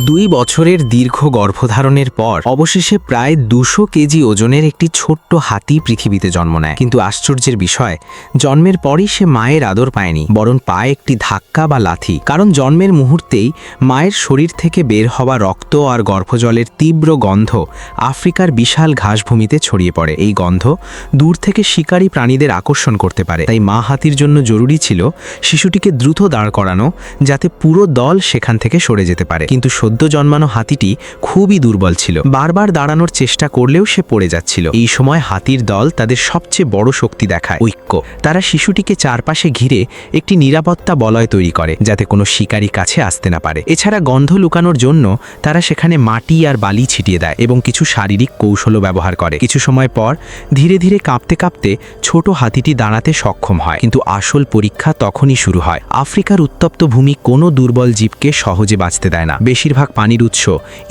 2 বছরের দীর্ঘ গর্ভধারণের পর অবশেষে প্রায় 200 কেজি ওজনের একটি ছোট্ট হাতি পৃথিবীতে জন্ম নেয়। কিন্তু আশ্চর্যের বিষয়, জন্মের পরই সে মায়ের আদর পায়নি, বরং পায় একটি ধাক্কা বা লাথি। কারণ জন্মের মুহূর্তেই মায়ের শরীর থেকে বের হওয়া রক্ত আর গর্ভজলের তীব্র গন্ধ আফ্রিকার বিশাল ঘাসভূমিতে ছড়িয়ে পড়ে। এই গন্ধ দূর থেকে শিকারী প্রাণীদের আকর্ষণ করতে পারে। তাই মা হাতির জন্য জরুরি ছিল শিশুটিকে দ্রুত দাঁড় করানো, যাতে পুরো দল সেখান থেকে সরে যেতে পারে। কিন্তু সদ্য জন্মানো হাতিটি খুবই দুর্বল ছিল। বারবার দাঁড়ানোর চেষ্টা করলেও সে পড়ে যাচ্ছিল। এই সময় হাতির দল তাদের সবচেয়ে বড় শক্তি দেখায়, ঐক্য। তারা শিশুটিকে চারপাশে ঘিরে একটি নিরাপত্তা বলয় তৈরি করে, যাতে কোনো শিকারী কাছে আসতে না পারে। এছাড়া গন্ধ লুকানোর জন্য তারা সেখানে মাটি আর বালি ছিটিয়ে দেয় এবং কিছু শারীরিক কৌশলও ব্যবহার করে। কিছু সময় পর ধীরে ধীরে কাঁপতে কাঁপতে ছোট হাতিটি দাঁড়াতে সক্ষম হয়। কিন্তু আসল পরীক্ষা তখনই শুরু হয়। আফ্রিকার উত্তপ্ত ভূমি কোনো দুর্বল জীবকে সহজে বাঁচতে দেয় না। বেশিরভাগ পানির উৎস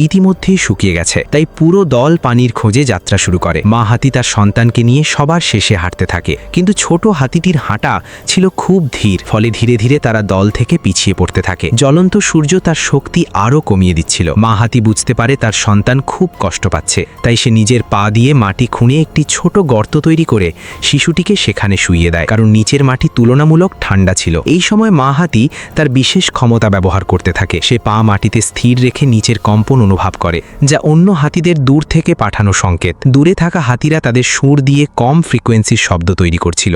ইতিমধ্যেই শুকিয়ে গেছে, তাই পুরো দল পানির খোঁজে যাত্রা শুরু করে। মা হাতি তার সন্তানকে নিয়ে সবার শেষে হাঁটতে থাকে, কিন্তু ছোট হাতিটির হাঁটা ছিল খুব ধীর, ফলে ধীরে ধীরে তারা দল থেকে পিছিয়ে পড়তে থাকে। জ্বলন্ত সূর্য তার শক্তি আরও কমিয়ে দিচ্ছিল। মা হাতি বুঝতে পারে তার সন্তান খুব কষ্ট পাচ্ছে, তাই সে নিজের পা দিয়ে মাটি খুঁড়ে একটি ছোট গর্ত তৈরি করে শিশুটিকে সেখানে শুইয়ে দেয়, কারণ নিচের মাটি তুলনামূলক ঠান্ডা ছিল। এই সময় মা হাতি তার বিশেষ ক্ষমতা ব্যবহার করতে থাকে। সে পা মাটিতে স্থির রেখে নিচের কম্পন অনুভব করে, যা অন্য হাতিদের দূর থেকে পাঠানো সংকেত। দূরে থাকা হাতিরা তাদের সুর দিয়ে কম ফ্রিকোয়েন্সির শব্দ তৈরি করছিল,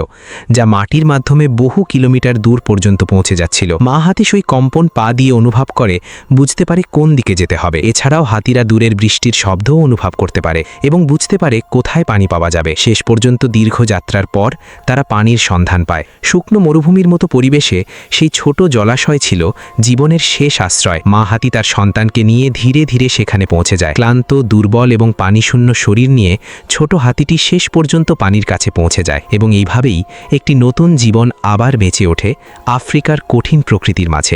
যা মাটির মাধ্যমে বহু কিলোমিটার দূর পর্যন্ত পৌঁছে যাচ্ছিল। মা হাতি সেই কম্পন পা দিয়ে অনুভব করে, বুঝতে পারে কোন দিকে যেতে হবে। এছাড়াও হাতিরা দূরের বৃষ্টির শব্দও অনুভব করতে পারে এবং বুঝতে পারে কোথায় পানি পাওয়া যাবে। শেষ পর্যন্ত দীর্ঘ যাত্রার পর তারা পানির সন্ধান পায়। শুকনো মরুভূমির মতো পরিবেশে সেই ছোট জলাশয় ছিল জীবনের শেষ আশ্রয়। মা হাতি তার সন্তানকে নিয়ে ধীরে ধীরে সেখানে পৌঁছে যায়। ক্লান্ত, দুর্বল এবং পানিশূন্য শরীর নিয়ে ছোট হাতিটি শেষ পর্যন্ত পানির কাছে পৌঁছে যায় এবং এইভাবেই একটি নতুন জীবন আবার বেঁচে ওঠে আফ্রিকার কঠিন প্রকৃতির মাঝে।